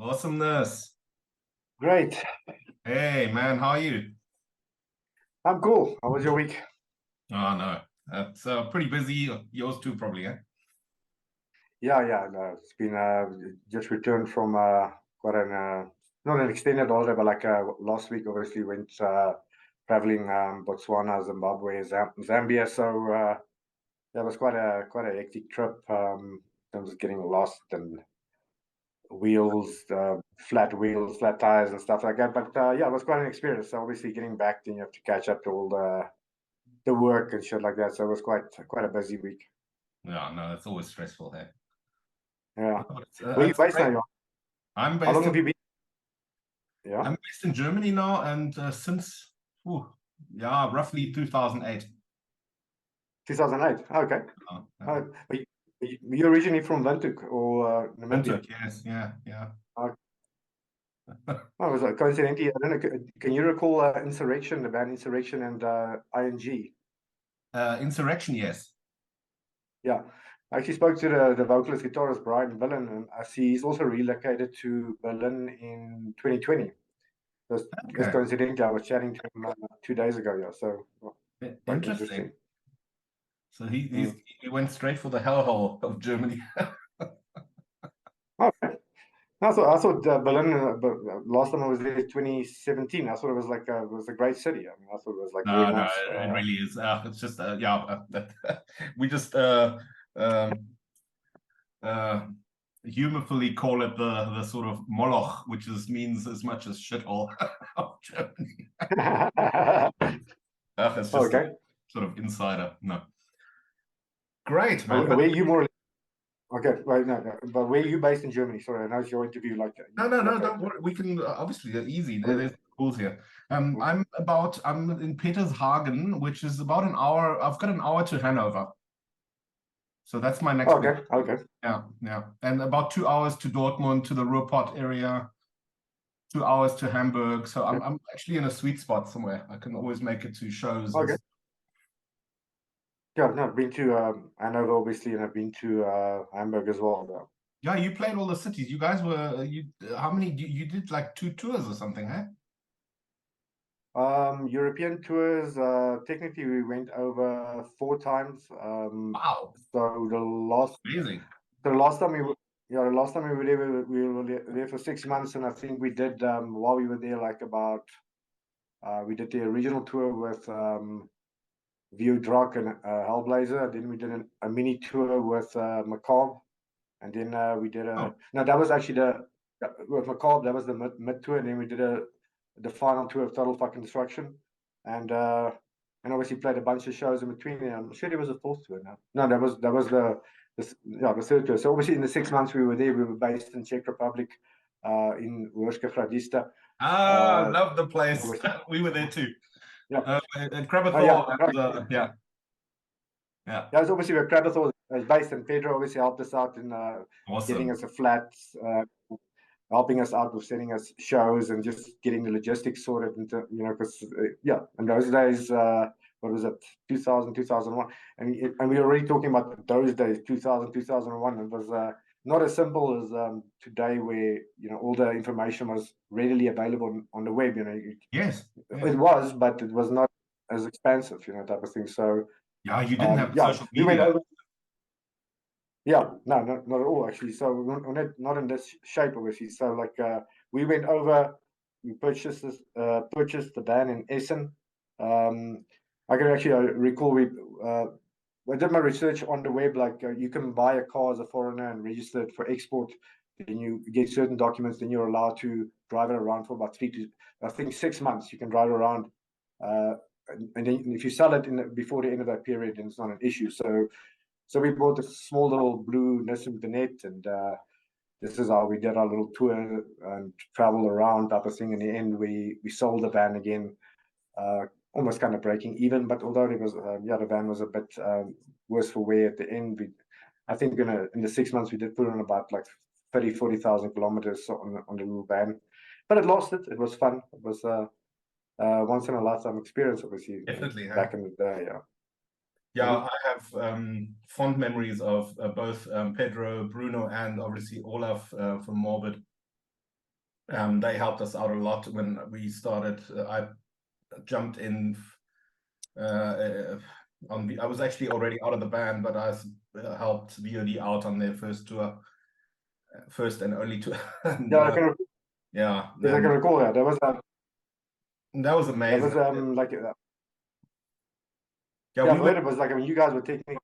Awesomeness. Great. Hey, man, how are you? I'm cool. How was your week? Oh, no. It's pretty busy. Yours too, probably, eh? Yeah, no, it's been just returned from quite an not an extended holiday, but like last week, obviously went traveling Botswana, Zimbabwe, Zambia. So that was quite a hectic trip. In terms of getting lost and wheels, flat wheels, flat tires, and stuff like that. But yeah, it was quite an experience. So obviously, getting back, then you have to catch up to all the work and shit like that. So it was quite a busy week. Yeah, no, it's always stressful, hey? Yeah. No, Where are you based now? I'm How based long have you in been? Yeah. I'm based in Germany now, and since roughly 2008. 2008. Okay. Yeah. But you're originally from Windhoek or Namibia? Windhoek, yes, yeah. Oh, was it coincidentally? I don't know. Can you recall Insurrection, the band Insurrection, and ING? Insurrection, yes. Yeah. I actually spoke to the vocalist guitarist Brian Villen, and I see he's also relocated to Berlin in 2020. Just coincidentally, I was chatting to him 2 days ago. Yeah, so quite interesting. So he went straight for the hellhole of Germany. Okay. I thought Berlin. Last time I was there, 2017. I thought it was like it was a great city. I mean, I thought it was like very nice. It really is. It's just we just humorfully call it the sort of Moloch, which means as much as shithole of Germany. It's just okay. Sort of insider. No. Great, man. Where you more? Okay, right. No, but where are you based in Germany? Sorry, I know it's your interview. Like no, don't worry. We can obviously easy. There's calls here. I'm in Petershagen, which is about an hour. I've got an hour to Hanover. So that's my next. Okay. Yeah. And about 2 hours to Dortmund, to the Ruhrpott area, 2 hours to Hamburg. So I'm actually in a sweet spot somewhere. I can always make it to shows. Okay. Yeah, no, I've been to Hanover, obviously, and I've been to Hamburg as well. Though. Yeah, you played all the cities. You guys were how many? You did like 2 tours or something, huh? European tours. Technically, we went over 4 times. Wow. So amazing. The last time we were there, we were there for 6 months, and I think we did while we were there, like about we did the original tour with View Drock and Hellblazer. Then we did a mini tour with Macabre, and then we did no, that was actually with Macabre. That was the mid tour, and then we did the final tour of Total Fucking Destruction, and obviously played a bunch of shows in between. I'm sure there was a 4th tour. No, that was the 3rd tour. So obviously in the 6 months we were there, we were based in Czech Republic, in Urstka Hradišta. I love the place. We were there too. Yeah. And Krabathor. Yeah. That's obviously where Krabathor is based, and Pedro obviously helped us out in getting us a flat, helping us out with sending us shows and just getting the logistics sorted. Into, because in those days, what was it, 2000, 2001, and we were already talking about those days, 2000, 2001. It was not as simple as today, where all the information was readily available on the web. Yes, it was, but it was not as expensive, type of thing. So yeah, you didn't have social media. We went over, no, not at all actually. So we're not in this shape, obviously. So like we went over, we purchased the band in Essen. I can actually recall I did my research on the web. Like you can buy a car as a foreigner and register it for export. Then you get certain documents. Then you're allowed to drive it around for about 6 months. You can drive around, and then if you sell it before the end of that period, then it's not an issue. So we bought a small little blue Nissan with the net, and this is how we did our little tour and travel around type of thing. In the end, we sold the van again, almost kind of breaking even. But although it was, the van was a bit worse for wear at the end. I think in the 6 months we did put on about like 40,000 kilometers on the little van, but it lasted. It was fun. It was once in a lifetime experience, obviously. Definitely, back in the day, yeah. Yeah, I have fond memories of both Pedro, Bruno, and obviously Olaf from Morbid. They helped us out a lot when we started. I jumped in I was actually already out of the band, but I helped VOD out on their first tour, first and only tour. And, yeah, I can recall that. That was amazing. That was like it was like, I mean, you guys were technically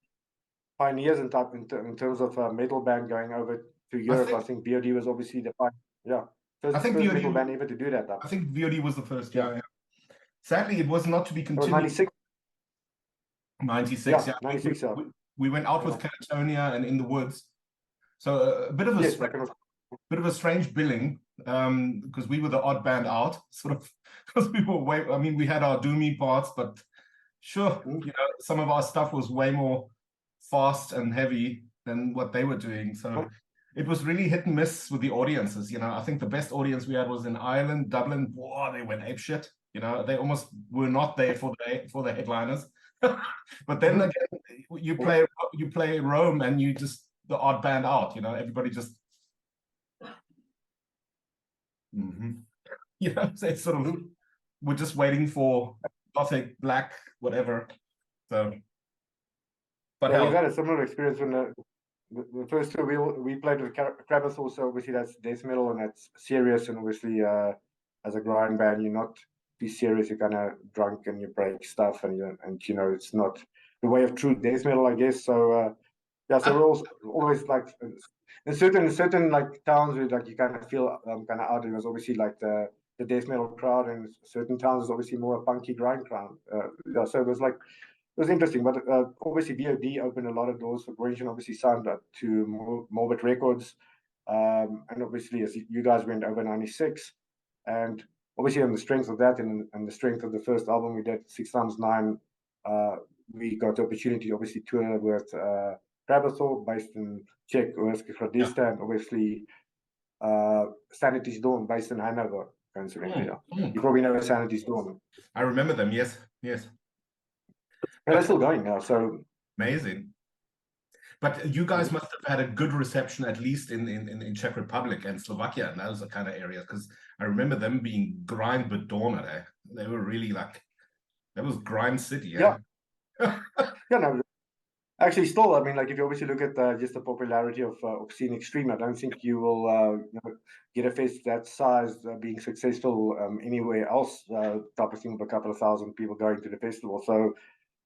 pioneers in terms of metal band going over to Europe. I think VOD was obviously the first metal band ever to do that. I think VOD was the first. Yeah. Sadly, it was not to be continued. It was 96. Yeah, 96. We went out with Catatonia and In the Woods. So a bit of a strange billing, because we were the odd band out, sort of, because we were we had our doomy parts, but sure, some of our stuff was way more fast and heavy than what they were doing. So it was really hit and miss with the audiences. I think the best audience we had was in Ireland, Dublin. Whoa, they went apeshit. They almost were not there for the headliners. But then again, you play Rome and you just the odd band out. Everybody just they sort of we're just waiting for Gothic, black, whatever. So, but we've had a similar experience when the first two we played with Krabathor, so obviously that's death metal and that's serious, and obviously as a grind band you're not be serious, you're kind of drunk and you break stuff, and it's not the way of true death metal, I guess. So so we're always like in certain like towns where like you kind of feel kind of out. It was obviously like the death metal crowd, and certain towns is obviously more a punky grind crowd. So it was interesting, but obviously VOD opened a lot of doors for GROINCHURN. Obviously signed up to Morbid Records, and obviously as you guys went over 96, and obviously on the strength of that and the strength of the first album we did 6x9, we got the opportunity to obviously tour with Krabathor, based in Czech, and obviously Sanity's Dawn, based in Hanover, coincidentally. You probably know Sanity's Dawn. I remember them, yes. And they're still going now, so amazing. But you guys must have had a good reception, at least in Czech Republic and Slovakia and those kind of areas, because I remember them being grind bedormant. They were really like, that was grind city. Yeah. No, actually still, I mean, like if you obviously look at just the popularity of Obscene Extreme, I don't think you will get a fest that size being successful anywhere else, type of thing, with a couple of thousand people going to the festival. So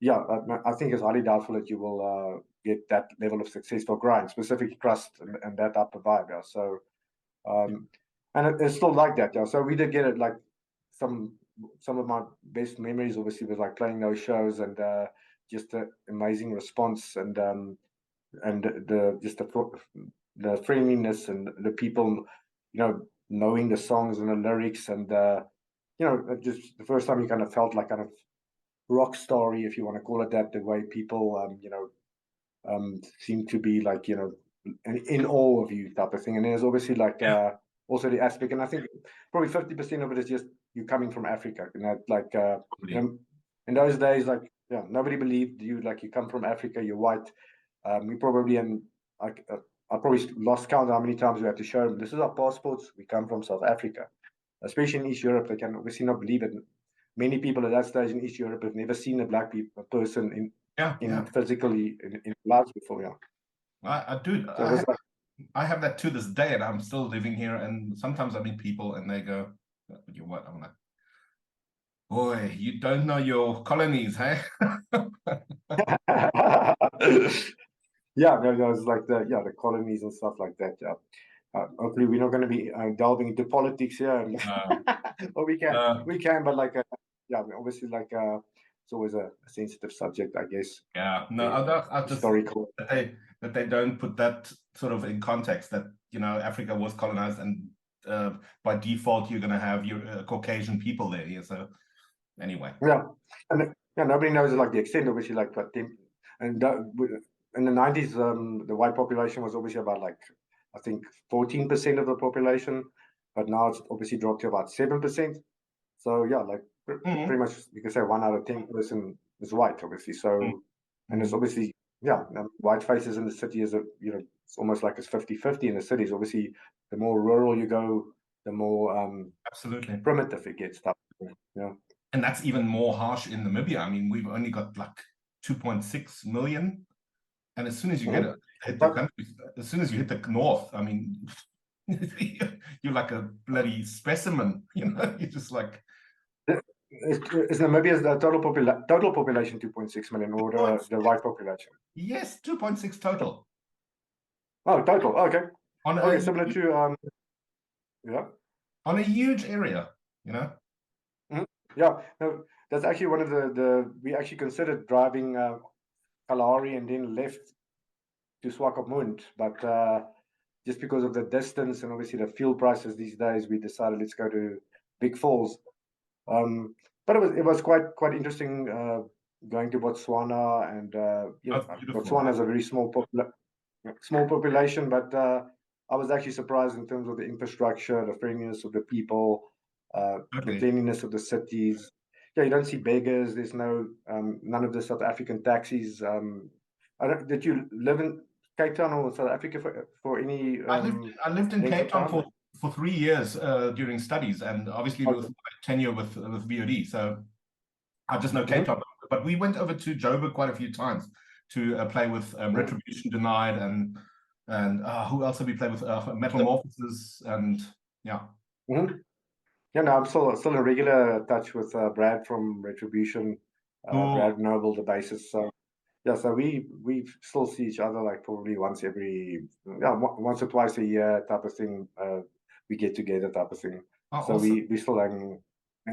yeah, I think it's highly doubtful that you will get that level of success for grind, specifically crust and that type of vibe. Yeah. So and it's still like that. Yeah. So we did get it. Like some of my best memories obviously was like playing those shows, and just the amazing response, and the friendliness, and the people knowing the songs and the lyrics, and just the first time you kind of felt like kind of rock story, if you want to call it that, the way people seem to be like in awe of you type of thing. And there's obviously like also the aspect, and I think probably 50% of it is just you coming from Africa, like in those days, like nobody believed you, like you come from Africa, you're white. We probably, and like I probably lost count how many times we had to show them, this is our passports, we come from South Africa. Especially in East Europe, they can obviously not believe it. Many people at that stage in East Europe have never seen a person physically in lives before. I have that to this day, and I'm still living here. And sometimes I meet people, and they go, "You what?" I'm like, Boy, you don't know your colonies, hey? Yeah, no, it's like the colonies and stuff like that. Yeah. Hopefully, we're not going to be delving into politics here, or we can, but like, yeah, obviously, like, it's always a sensitive subject, I guess. Yeah, no, The I just historical. that they don't put that sort of in context that Africa was colonized and by default you're going to have your Caucasian people there. Yeah, so anyway, Yeah, and yeah, nobody knows like the extent, obviously, like what and in the 90s, the white population was obviously about like I think 14% of the population, but now it's obviously dropped to about 7%. So yeah, like pretty much you can say 1 out of 10 person is white, obviously. So and it's obviously white faces in the city is it's almost like it's 50-50 in the cities. Obviously, the more rural you go, the more absolutely primitive it gets. Stuff, yeah. And that's even more harsh in Namibia. I mean, we've only got like 2.6 million. And as soon as you hit the country, as soon as you hit the north, I mean, you're like a bloody specimen, you're just like. Is Namibia's total population 2.6 million or the white population? Yes, 2.6 total. Oh, total. Okay. Okay, similar to yeah. On a huge area, Yeah, no, that's actually one of the we actually considered driving Kalahari and then left to Swakopmund, but just because of the distance and obviously the fuel prices these days, we decided let's go to Big Falls. But it was quite interesting going to Botswana, and Botswana has a very small population, but I was actually surprised in terms of the infrastructure, the friendliness of the people, the cleanliness of the cities. Yeah, you don't see beggars. There's none of the South African taxis. Did you live in Cape Town or South Africa for any? I lived in Cape Town for 3 years during studies, and obviously with my tenure with VOD. So I just know Cape Town, but we went over to Joburg quite a few times to play with Retribution Denied and who else have we played with? Metamorphosis and yeah. Yeah, no, I'm still in regular touch with Brad from Retribution, Brad Noble, the bassist. So yeah, so we still see each other like probably once or twice a year type of thing. We get together type of thing. So awesome. we still hang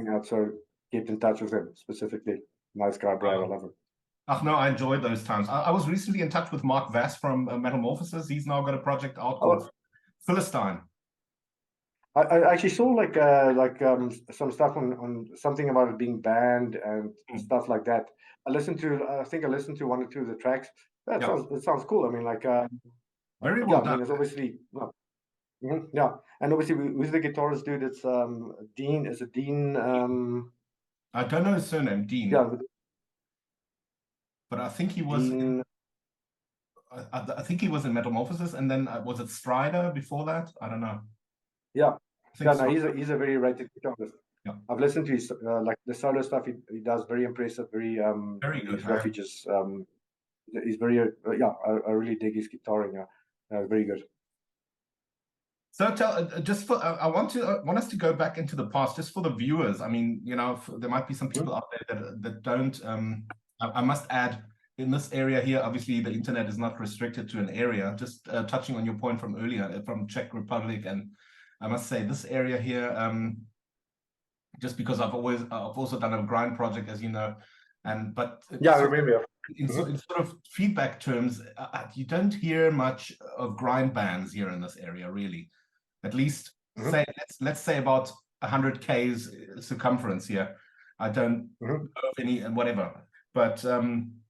out. So keep in touch with him specifically. Nice guy, Brad. I love him. No, I enjoyed those times. I was recently in touch with Mark Vass from Metamorphosis. He's now got a project out called Philistine. I actually saw like some stuff on something about it being banned and stuff like that. I think I listened to 1 or 2 of the tracks. That sounds cool. I mean, like very well done. I mean, it's obviously yeah, and obviously who's the guitarist dude? It's Dean. Is it Dean? I don't know his surname, Dean. Yeah, but I think he was. I think he was in Metamorphosis, and then was it Strider before that? I don't know. Yeah. Yeah, no, he's a very rated guitarist. Yeah. I've listened to his like the solo stuff he does, very impressive, very good. Refuges, he's very I really dig his guitaring. Very good. So I want us to go back into the past just for the viewers. I mean, there might be some people out there that don't. I must add, in this area here, obviously the internet is not restricted to an area. Just touching on your point from earlier, from Czech Republic, and I must say this area here, just because I've also done a grind project, as you know, but I remember. In sort of feedback terms, you don't hear much of grind bands here in this area, really. At least say let's say about 100 k's circumference here. I don't know of any and whatever, but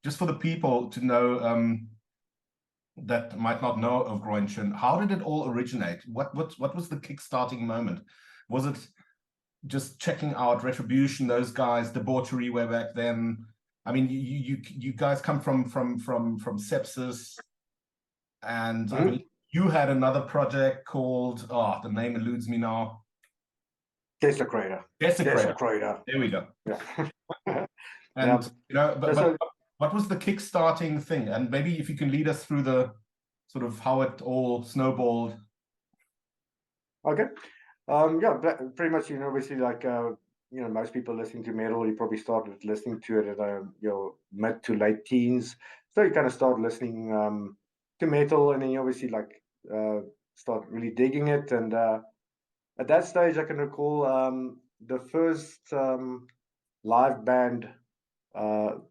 just for the people to know that might not know of GROINCHURN, how did it all originate? What was the kickstarting moment? Was it just checking out Retribution, those guys, debauchery way back then? I mean, you guys come from Sepsis, and I mean, you had another project called, the name eludes me now. Desecrator. There we go. Yeah. And but what was the kickstarting thing? And maybe if you can lead us through the sort of how it all snowballed. Okay. Yeah, pretty much, obviously, like most people listening to metal, you probably started listening to it at your mid to late teens. So you kind of start listening to metal, and then you obviously like start really digging it. And at that stage, I can recall the first live band. At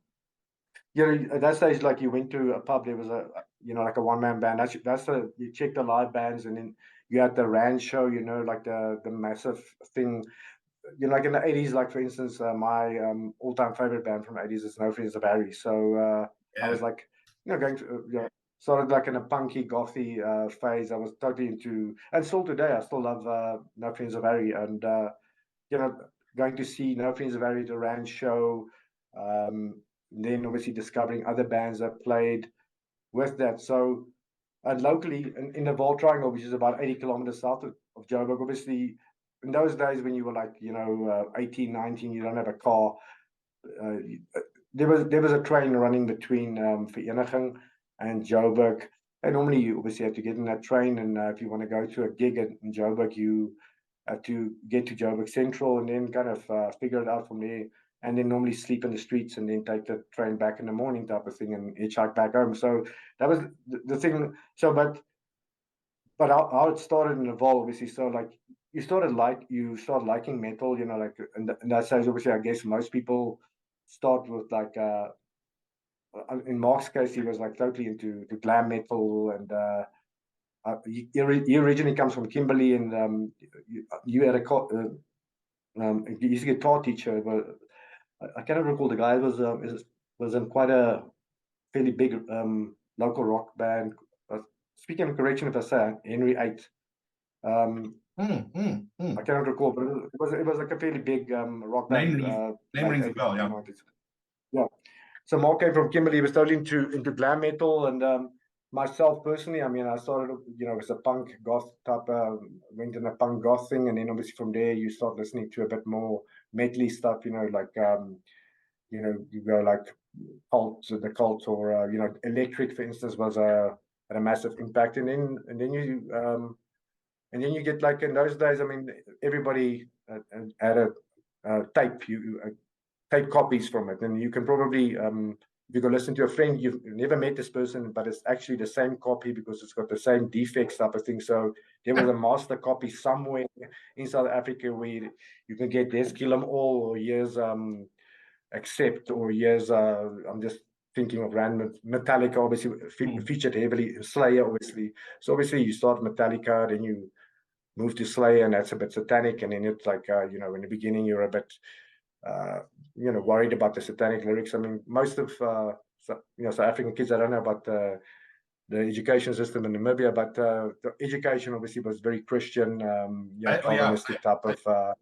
that stage, like you went to a pub, there was like a one-man band. That's you check the live bands, and then you had the Rand show, like the massive thing. Like in the 80s, like for instance, my all-time favorite band from the 80s is No Friends of Harry. So I was like, going to, started like in a punky, gothy phase. I was totally into, and still today, I still love No Friends of Harry. And, going to see No Friends of Harry, the Rand show, then obviously discovering other bands that played with that. So, and locally in the Vaal Triangle, which is about 80 kilometers south of Joburg, obviously, in those days when you were like 18, 19, you don't have a car, there was a train running between Vereniging and Joburg, and normally you obviously have to get in that train, and if you want to go to a gig in Joburg, you have to get to Joburg Central and then kind of figure it out from there, and then normally sleep in the streets and then take the train back in the morning type of thing and hitchhike back home. So that was the thing. So but how it started in the Vaal, obviously, so like you start liking metal, like and that says obviously I guess most people start with like in Mark's case he was like totally into glam metal, and he originally comes from Kimberley, and you had he's a guitar teacher, but I cannot recall the guy was in quite a fairly big local rock band. Speaking of correction, if I say Henry VIII. I cannot recall, but it was like a fairly big rock band. Name rings a bell, yeah. Yeah. So Mark came from Kimberley, was totally into glam metal, and myself personally, I mean, I started, as a punk goth type, went in a punk goth thing, and then obviously from there you start listening to a bit more metally stuff, like you go like the Cult, or Electric, for instance, was had a massive impact, and then you get like in those days. I mean, everybody had a tape, tape copies from it, and you can probably if you go listen to a friend, you've never met this person, but it's actually the same copy because it's got the same defects type of thing. So there was a master copy somewhere in South Africa where you can get this Kill 'Em All or Years Accept or Years I'm just thinking of random. Metallica obviously featured heavily, Slayer obviously. So obviously you start Metallica, then you move to Slayer, and that's a bit satanic, and then it's like in the beginning you're a bit worried about the satanic lyrics. I mean, most of South African kids, I don't know about the education system in Namibia, but the education obviously was very Christian, Calvinistic type of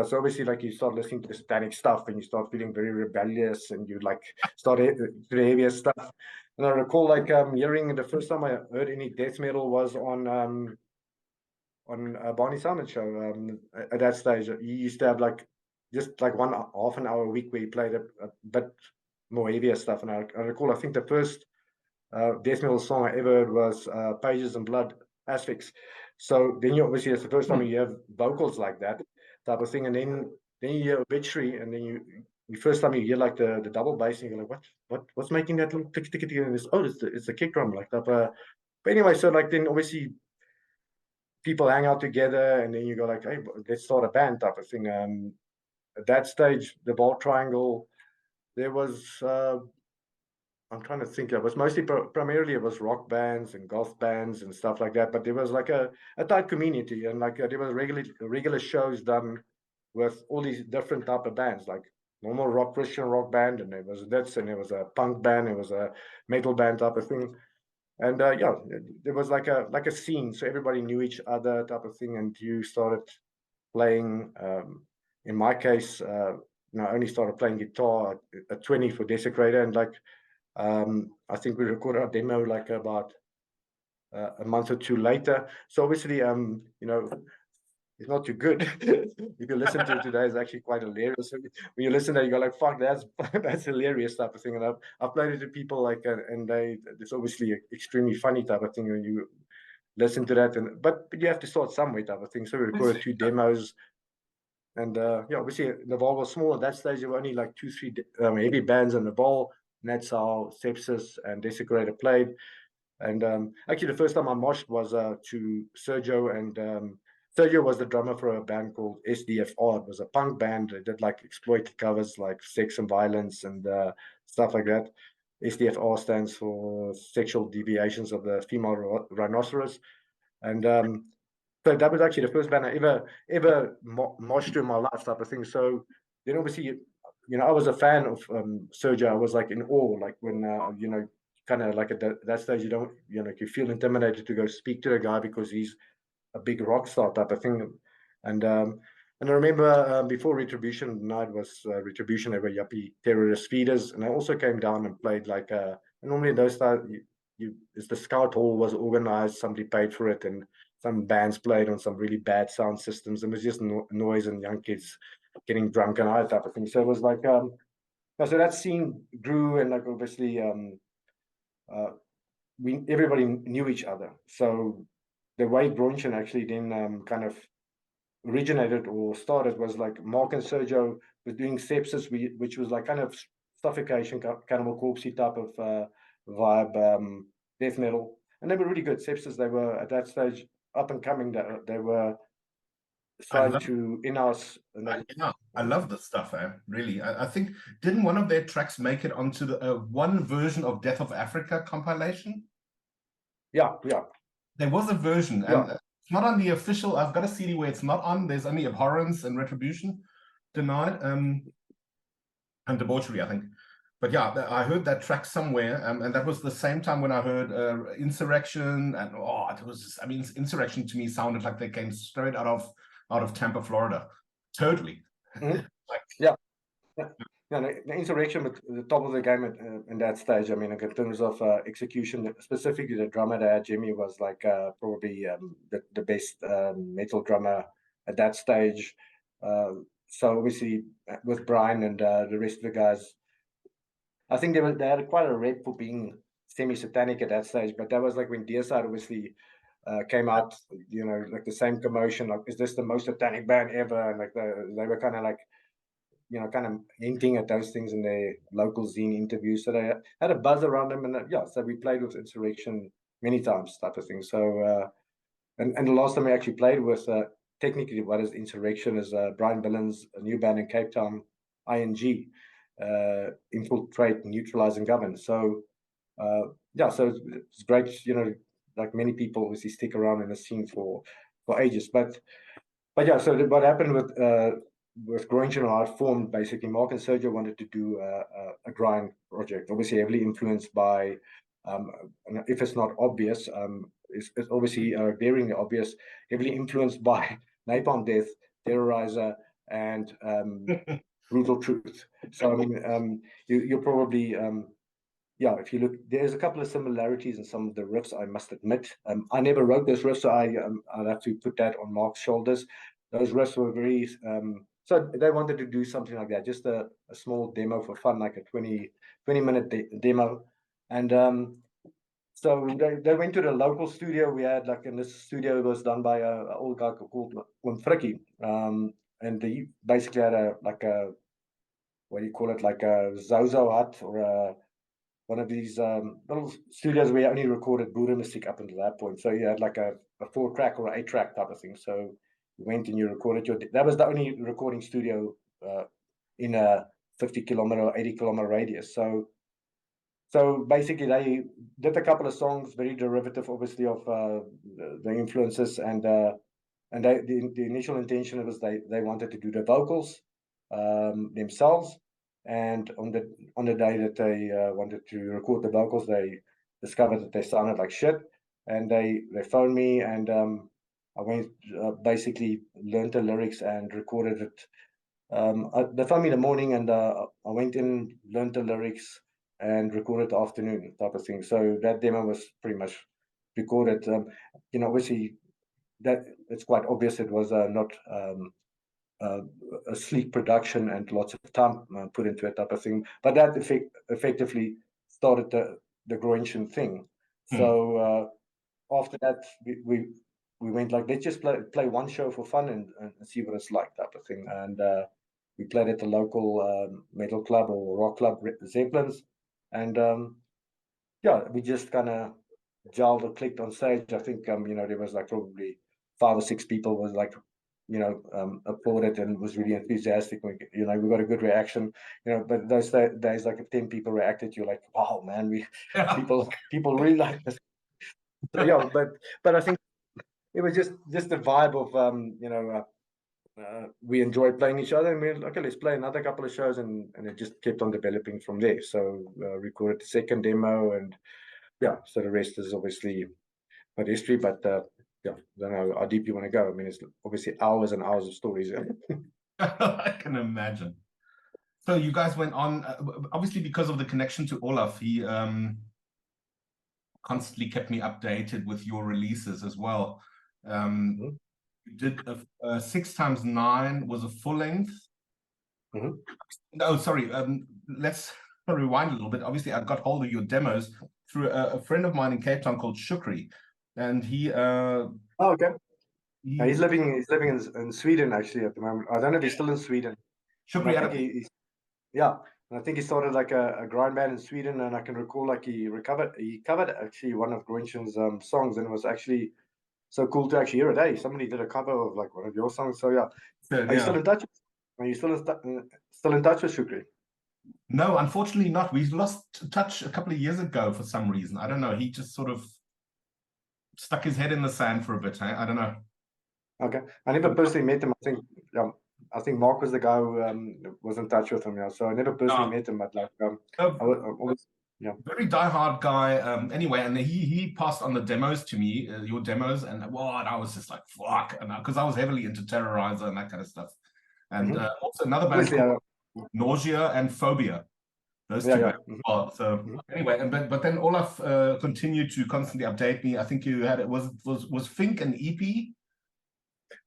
so obviously, like, you start listening to the satanic stuff and you start feeling very rebellious, and you like start to the heaviest stuff. And I recall like hearing the first time I heard any death metal was on Barney Simon show. At that stage, you used to have like just like half an hour a week where he played a bit more heavier stuff. And I recall, I think the first death metal song I ever heard was Pages and Blood, Asphyx. So then you obviously, it's the first time you have vocals like that type of thing, and then you hear Obituary, and then you first time you hear like the double bass, and you're like, what's making that little tick tick tick, and it's the kick drum like that. But anyway, so like then obviously people hang out together, and then you go like, hey, let's start a band type of thing. At that stage, the Vaal Triangle, there was I'm trying to think. It was mostly primarily it was rock bands and goth bands and stuff like that. But there was like a tight community, and like there was regular shows done with all these different type of bands, like normal rock, Christian rock band, and there was this, and there was a punk band, there was a metal band type of thing. And there was like a scene, so everybody knew each other type of thing, and you started playing. In my case, I only started playing guitar at 20 for Desecrator, and like I think we recorded our demo like about a month or two later. So obviously, it's not too good. If you listen to it today, it's actually quite hilarious. When you listen to it, you go like, "Fuck, that's hilarious" type of thing. And I've played it to people like, and it's obviously extremely funny type of thing when you listen to that. But you have to start somewhere type of thing. So we recorded two demos. yeah, obviously the Naval was small at that stage. There were only like 2-3 heavy bands in Naval, and that's how Sepsis and Desecrator played. And actually, the first time I moshed was to Sergio, and Sergio was the drummer for a band called SDFR. It was a punk band. They did like exploited covers like Sex and Violence and stuff like that. SDFR stands for Sexual Deviations of the Female Rhinoceros. And so that was actually the first band I ever moshed to in my life, type of thing. So then obviously, you know, I was a fan of Sergio. I was like in awe, like when you know, kind of like at that stage, you don't, you know, you feel intimidated to go speak to a guy because he's a big rock star type of thing. And I remember before Retribution night was Retribution, they were yuppie terrorist feeders, and I also came down and played like normally in those times the Scout Hall was organized, somebody paid for it, and some bands played on some really bad sound systems, and it was just noise and young kids getting drunk and all that type of thing. So it was like so that scene grew, and like obviously everybody knew each other. So the way GROINCHURN actually then kind of originated or started was like Mark and Sergio was doing Sepsis, which was like kind of suffocation, Cannibal Corpse type of vibe, death metal, and they were really good. Sepsis, they were at that stage up and coming. They were signed to in-house. Yeah, I love this stuff, really. I think, didn't one of their tracks make it onto the one version of Death of Africa compilation? Yeah. There was a version, Yeah. and it's not on the official. I've got a CD where it's not on. There's only Abhorrence and Retribution, Denied, and Debauchery, I think. But yeah, I heard that track somewhere, and that was the same time when I heard Insurrection, and it was just, I mean, Insurrection to me sounded like they came straight out of Tampa, Florida. Totally. Mm-hmm. Yeah. The Insurrection at the top of the game in that stage. I mean, like in terms of execution, specifically the drummer there, Jimmy, was like probably the best metal drummer at that stage. So obviously with Brian and the rest of the guys, I think they had quite a rep for being semi-satanic at that stage. But that was like when Deicide obviously came out, you know, like the same commotion, like, is this the most satanic band ever? And like they were kind of like, you know, kind of hinting at those things in their local zine interviews. So they had a buzz around them, and so we played with Insurrection many times, type of thing. So and the last time we actually played with technically what is Insurrection is Brian Billins, a new band in Cape Town, ING, Infiltrate, Neutralize, and Govern. So so it's great, you know, like many people obviously stick around in the scene for ages, but yeah. So what happened with GROINCHURN, how it formed, basically, Mark and Sergio wanted to do a grind project, obviously heavily influenced by, if it's not obvious, it's obviously glaringly obvious, heavily influenced by Napalm Death, Terrorizer, and Brutal Truth. So, I mean, you'll probably, if you look, there's a couple of similarities in some of the riffs, I must admit. I never wrote those riffs, so I'll have to put that on Mark's shoulders. Those riffs were very, so they wanted to do something like that, just a small demo for fun, like a 20-minute demo. And so they went to the local studio we had, like, in this studio was done by an old guy called Frikkie. And he basically had what do you call it, like a Zozo hut, or one of these little studios where you only recorded Buddha music up until that point. So you had like a 4-track or 8-track type of thing. So you went and you recorded that was the only recording studio in a 50-kilometer or 80-kilometer radius. So basically they did a couple of songs, very derivative, obviously, of the influences, and the initial intention was they wanted to do the vocals themselves. And on the day that they wanted to record the vocals, they discovered that they sounded like shit, and they phoned me, and I went, basically learned the lyrics and recorded it. They phoned me in the morning, and I went in, learned the lyrics, and recorded the afternoon, type of thing. So that demo was pretty much recorded. You know, obviously that it's quite obvious it was not a sleek production and lots of time put into it, type of thing. But that effectively started the GROINCHURN thing. So after that, we we went like, let's just play one show for fun and see what it's like, type of thing. And we played at the local metal club or rock club, Zeppelins, and yeah, we just kind of gelled or clicked on stage. I think there was like probably 5 or 6 people was like applauded and was really enthusiastic. We got a good reaction. But those days, like if 10 people reacted, you're like, wow, man, people really like this. So, yeah, but I think it was just the vibe of we enjoyed playing each other, and we were, okay, let's play another couple of shows, and it just kept on developing from there. So recorded the second demo, and yeah, so the rest is obviously not history, but yeah, I don't know how deep you want to go. I mean, it's obviously hours and hours of stories. I can imagine. So you guys went on, obviously because of the connection to Olaf, he constantly kept me updated with your releases as well. You did a 6x9 was a full length. No, sorry. Let's rewind a little bit. Obviously, I got hold of your demos through a friend of mine in Cape Town called Shukri, and he. Oh, okay. He's living in Sweden actually at the moment. I don't know if he's still in Sweden. Shukri, I think yeah. And I think he started like a grind band in Sweden, and I can recall like he covered actually one of GROINCHURN's songs, and it was actually so cool to actually hear it. Hey, somebody did a cover of like one of your songs. So yeah, are you still in touch? Are you still in touch with Shukri? No, unfortunately not. We lost touch a couple of years ago for some reason. I don't know. He just sort of stuck his head in the sand for a bit. I don't know. Okay, I never personally met him. I think Mark was the guy who was in touch with him. Yeah, so I never personally met him, but like I was, yeah, very diehard guy. Anyway, and he passed on the demos to me, your demos, and and I was just like fuck, because I was heavily into Terrorizer and that kind of stuff, and also another band called Nausea and Phobia. Those two bands. Well, so anyway, and but then Olaf continued to constantly update me. I think you had it was Fink an EP.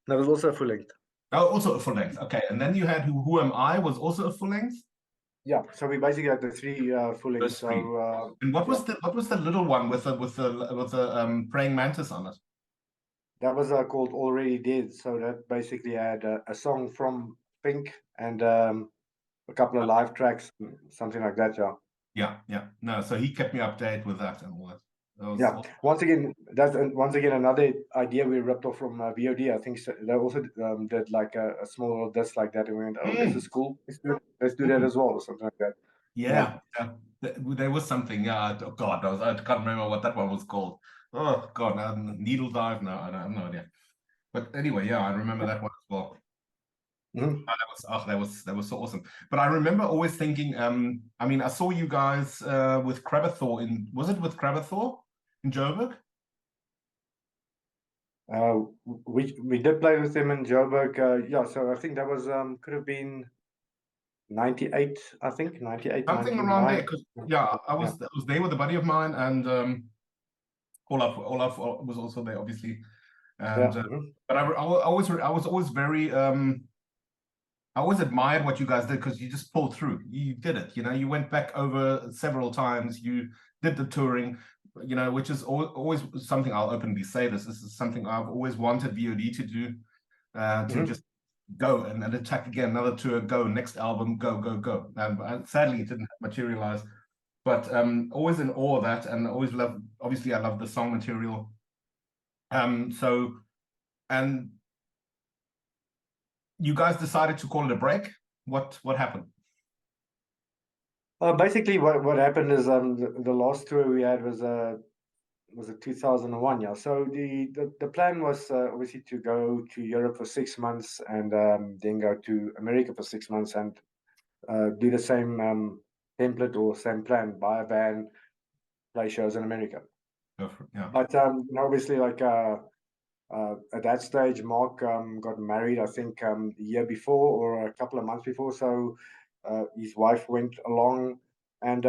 That was also a full length. Oh, also a full length. Okay, and then you had Who Am I was also a full length. Yeah, so we basically had the 3 full lengths. So, and what was the little one with the praying mantis on it? That was called Already Dead. So that basically had a song from Fink and a couple of live tracks, something like that. Yeah. No, so he kept me updated with that and all that. Yeah. Once again, that's another idea we ripped off from VOD. I think they also did like a small disc like that, and we went, "Oh, this is cool. Let's do that as well," or something like that. Yeah. There was something. Yeah. Oh God, I can't remember what that one was called. Oh God, Needle Dive. No, I have no idea. But anyway, yeah, I remember that one as well. That was so awesome. But I remember always thinking, I mean, I saw you guys with Krabathor was it with Krabathor in Joburg? We did play with them in Joburg. Yeah, so I think that was could have been 98, I think 98, something around there. Because I was there with a buddy of mine, and Olaf was also there, obviously. And but I was always very I always admired what you guys did, because you just pulled through. You did it. You went back over several times. You did the touring, which is always something I'll openly say. This is something I've always wanted VOD to do, to just go and attack again, another tour, go, next album, go. And sadly, it didn't materialize. But always in awe of that, and always obviously, I love the song material. So, and you guys decided to call it a break. What happened? Basically, what happened is the last tour we had was it 2001? Yeah. So the plan was obviously to go to Europe for 6 months, and then go to America for 6 months, and do the same template or same plan: buy a van, play shows in America. Yeah. But obviously, like at that stage, Mark got married, I think the year before or a couple of months before. So his wife went along, and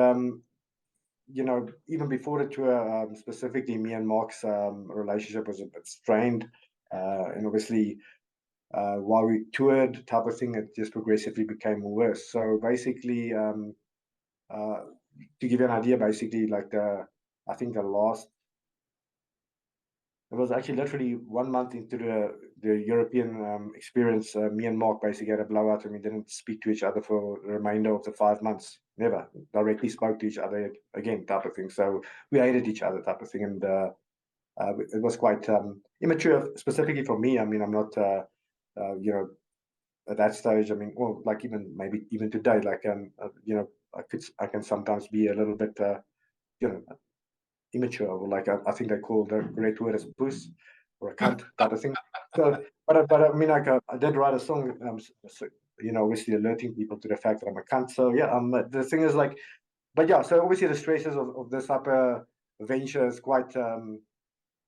even before the tour, specifically, me and Mark's relationship was a bit strained, and obviously, while we toured, type of thing, it just progressively became worse. So basically, to give you an idea, basically, like I think the last it was actually literally 1 month into the European experience. Me and Mark basically had a blowout, and we didn't speak to each other for the remainder of the 5 months. Never directly spoke to each other again, type of thing. So we hated each other, type of thing, and it was quite immature, specifically for me. I mean, I'm not, you know, at that stage. I mean, well, like maybe even today, like you know, I can sometimes be a little bit, you know, immature, or like I think they call the correct word as puss or a cunt type of thing. So, but I mean, like I did write a song, so, you know, obviously alerting people to the fact that I'm a cunt. So yeah, the thing is like, but yeah, so obviously the stresses of this type of venture is quite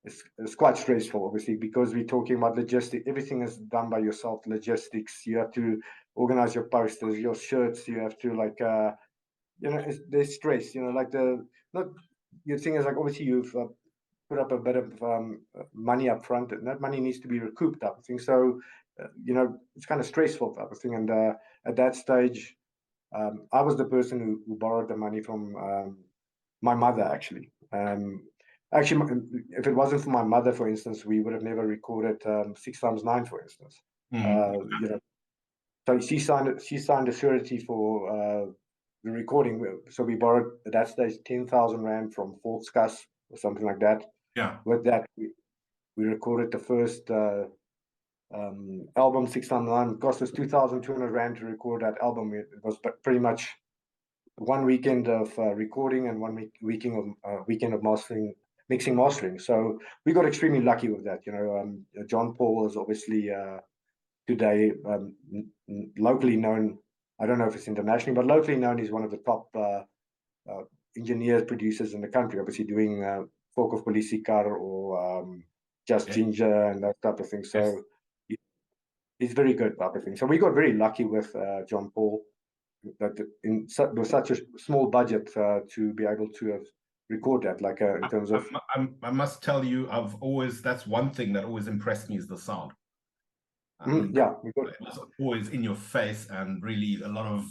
it's quite stressful, obviously, because we're talking about logistics. Everything is done by yourself. Logistics. You have to organize your posters, your shirts. You have to like you know, there's stress. You know, like not your thing is like obviously you've put up a bit of money up front, and that money needs to be recouped, type of thing. So you know, it's kind of stressful, type of thing. And at that stage, I was the person who borrowed the money from my mother, actually. Actually, if it wasn't for my mother, for instance, we would have never recorded 6x9, for instance. You know, so she signed a surety for the recording. So we borrowed at that stage 10,000 rand from Fort Scuss or something like that. Yeah. With that, we recorded the first album 6x9. It cost us 2,200 rand to record that album. It was pretty much 1 weekend of recording and 1 weekend of mixing, mastering. So we got extremely lucky with that. You know, John Paul is obviously today locally known. I don't know if it's internationally, but locally known, he's one of the top engineers, producers in the country. Obviously doing Folk of Police Car or Just Ginger and that type of thing. So he's very good, type of thing. So we got very lucky with John Paul, that with such a small budget to be able to record that, like in terms of. I must tell you, that's one thing that always impressed me is the sound. I mean, Yeah, it was always in your face, and really a lot of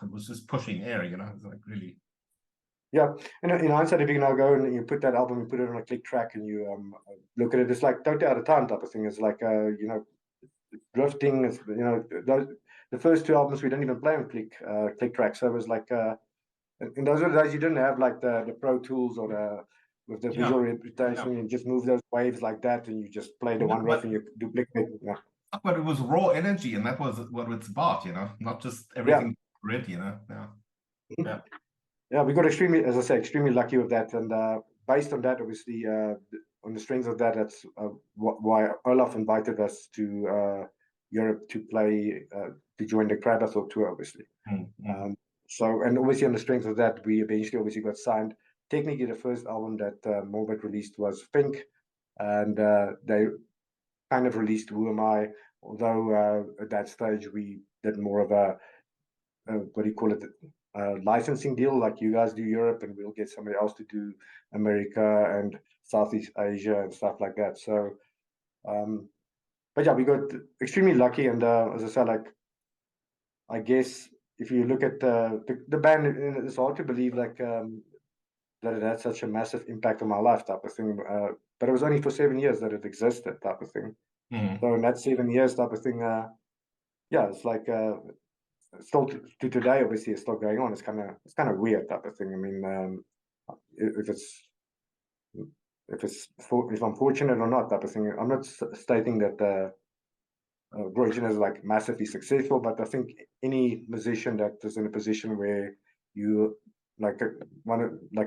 it was just pushing air, you know. It's like really. Yeah, and in hindsight, if you now go and you put that album, you put it on a click track, and you look at it, it's like totally out of time type of thing. It's like you know, drifting. It's, you know, the first two albums we didn't even play on click track, so it was like in those days you didn't have like the Pro Tools or with the visual representation. You just move those waves like that, and you just play the one riff and you duplicate. Yeah. But it was raw energy, and that was what it's about, you know, not just everything grid, you know. Yeah. Yeah, we got extremely, as I say, extremely lucky with that, and based on that, obviously, on the strength of that, that's why Olaf invited us to Europe to play, to join the Crabbathor tour, obviously. So, and obviously on the strength of that, we eventually obviously got signed. Technically, the first album that Morbid released was Fink, and they kind of released Who Am I, although at that stage we did more of a what do you call it, licensing deal, like you guys do Europe, and we'll get somebody else to do America and Southeast Asia and stuff like that. So, but yeah, we got extremely lucky, and as I said, like, I guess if you look at the band, it's hard to believe like that it had such a massive impact on my life, type of thing. But it was only for 7 years that it existed, type of thing. So in that 7 years, type of thing, yeah, it's like still to today, obviously, it's still going on. It's kind of weird, type of thing. I mean, if I'm fortunate or not, type of thing. I'm not stating that GROINCHURN is like massively successful, but I think any musician that is in a position where you like a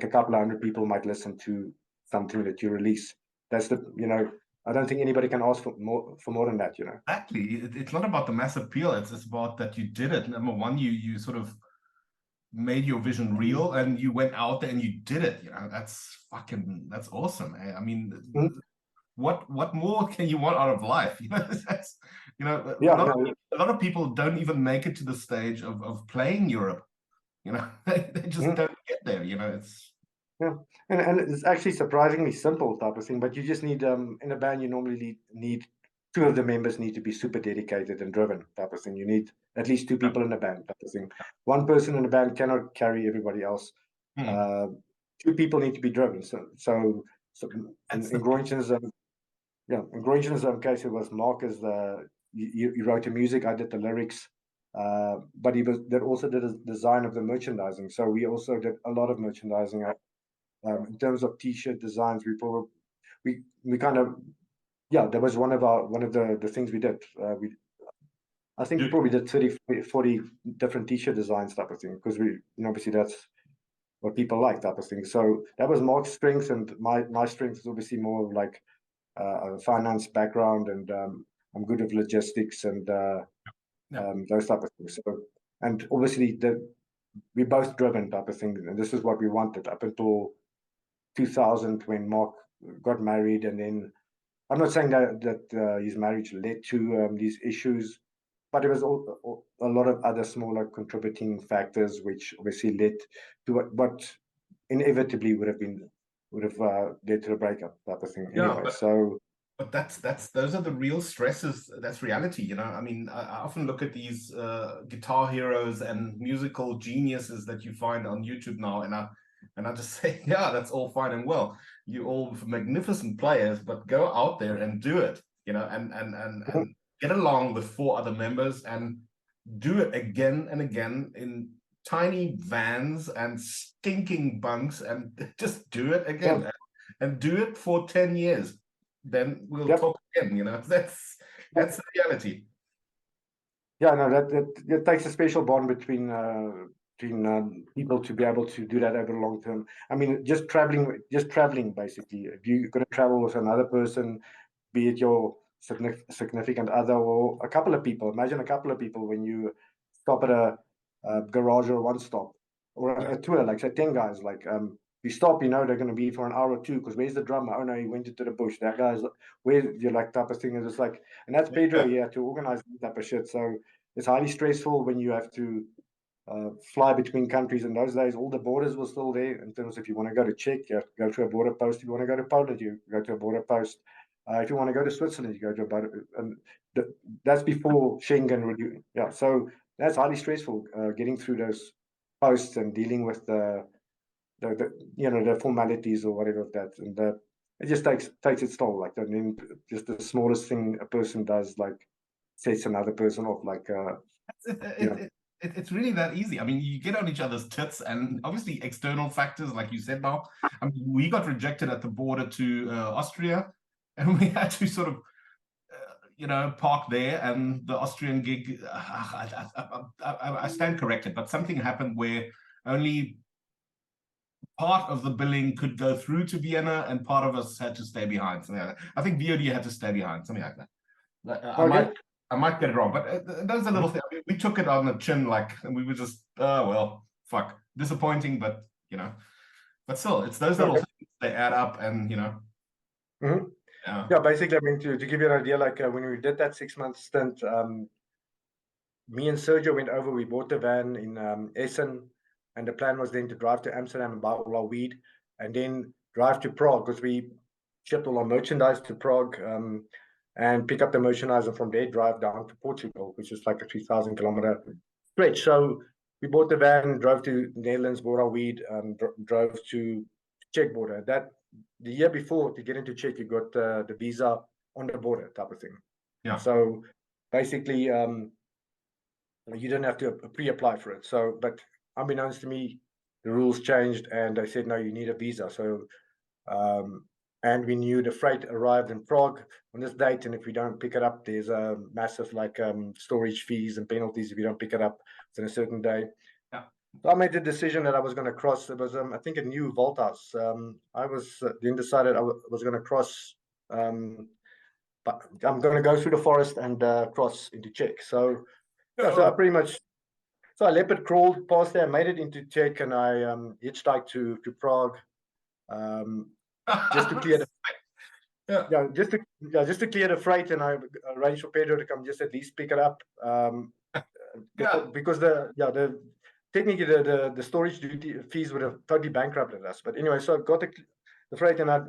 couple of hundred people might listen to something that you release, that's the, you know, I don't think anybody can ask for more than that, you know. Exactly. It's not about the mass appeal. It's about that you did it. Number one, you sort of made your vision real, and you went out there and you did it. You know, that's awesome. I mean, what more can you want out of life? You know, that's, you know, a lot of people don't even make it to the stage of playing Europe. You know, they just don't get there. You know, it's. Yeah, and it's actually surprisingly simple type of thing, but you just need in a band you normally need two of the members need to be super dedicated and driven type of thing. You need at least two people in the band type of thing. One person in the band cannot carry everybody else. Two people need to be driven. So in GROINCHURN's yeah, in GROINCHURN's case, it was Mark as he wrote the music, I did the lyrics, but he also did a design of the merchandising. So we also did a lot of merchandising. In terms of t-shirt designs, we kind of, yeah, that was one of the things we did. I think we probably did 30, 40 different t-shirt designs type of thing, because obviously that's what people like type of thing. So that was Mark's strength, and my strength is obviously more of like a finance background, and I'm good at logistics and those type of things. So, and obviously we're both driven type of thing, and this is what we wanted up until 2000 when Mark got married. And then I'm not saying that his marriage led to these issues, but there was a lot of other smaller contributing factors which obviously led to what inevitably would have led to a breakup type of thing. Yeah, anyway, but those are the real stresses. That's reality, I mean, I often look at these guitar heroes and musical geniuses that you find on YouTube now, and I just say, yeah, that's all fine and well. You're all magnificent players, but go out there and do it, and get along with 4 other members and do it again and again in tiny vans and stinking bunks, and just do it again, and do it for 10 years. Then we'll talk again. That's the reality. Yeah, no, that takes a special bond between people to be able to do that over the long term. I mean, just traveling basically. If you're going to travel with another person, be it your significant other or a couple of people. Imagine a couple of people when you stop at a garage or one stop, or a tour, like say 10 guys. Like you stop, they're going to be for an hour or two, because where's the drummer? Oh no, he went into the bush. That guy's where you're like type of thing. And it's like, and that's Pedro here to organize that type of shit. So it's highly stressful when you have to fly between countries. In those days, all the borders were still there. In terms of, if you want to go to Czech, you have to go to a border post. If you want to go to Poland, you go to a border post. If you want to go to Switzerland, you go to a border. And that's before Schengen. Yeah, so that's highly stressful, getting through those posts and dealing with the formalities or whatever of that. And it just takes its toll. Like, I mean, just the smallest thing a person does, like, sets another person off. Like, it's really that easy. I mean, you get on each other's tits, and obviously external factors, like you said now. I mean, we got rejected at the border to Austria, and we had to sort of, park there, and the Austrian gig, I stand corrected, but something happened where only part of the billing could go through to Vienna, and part of us had to stay behind. Something like that. I think VOD had to stay behind, something like that. I might get it wrong, but those are little things. I mean, we took it on the chin, and we were just, well, fuck, disappointing, but but still, it's those little things, they add up, and yeah, basically, I mean, to give you an idea, like when we did that 6-month stint, me and Sergio went over. We bought the van in Essen, and the plan was then to drive to Amsterdam and buy all our weed, and then drive to Prague, because we shipped all our merchandise to Prague, and pick up the merchandise, and from there drive down to Portugal, which is like a 3,000-kilometer stretch. So we bought the van, drove to Netherlands, bought our weed, drove to Czech border. The year before, to get into Czech, you got the visa on the border type of thing. Yeah. So basically, you didn't have to pre-apply for it. So, but unbeknownst to me, the rules changed, and they said, no, you need a visa. So, and we knew the freight arrived in Prague on this date, and if we don't pick it up, there's a massive storage fees and penalties if you don't pick it up within a certain day. Yeah. So I made the decision that I was going to cross. It was I think a new Voltas. I was then decided I was going to cross. But I'm going to go through the forest and cross into Czech. So yeah, so I pretty much. So I leopard crawled past there, made it into Czech, and I hitchhiked to Prague. Just to clear the just to clear the freight, and I arranged for Pedro to come just at least pick it up. Because technically the storage duty fees would have totally bankrupted us. But anyway, so I got the freight, and I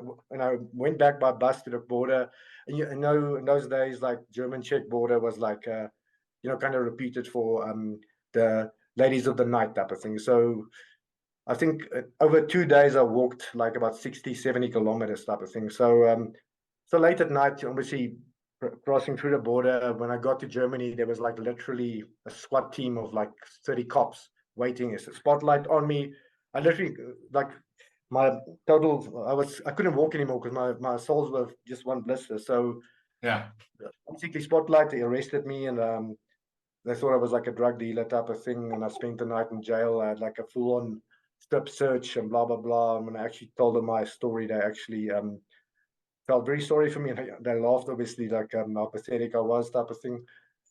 went back by bus to the border. And in those days, like German-Czech border was like kind of repeated for the ladies of the night type of thing. So I think over 2 days I walked like about 60, 70 kilometers type of thing. So so late at night, obviously crossing through the border. When I got to Germany, there was like literally a SWAT team of like 30 cops waiting. It's a spotlight on me. I literally like my total. I couldn't walk anymore because my soles were just one blister. So Yeah. basically, spotlight. They arrested me and they thought I was like a drug dealer type of thing. And I spent the night in jail. I had like a full on strip search and blah blah blah. And when I actually told them my story, they actually felt very sorry for me, and they laughed, obviously, like how pathetic I was, type of thing.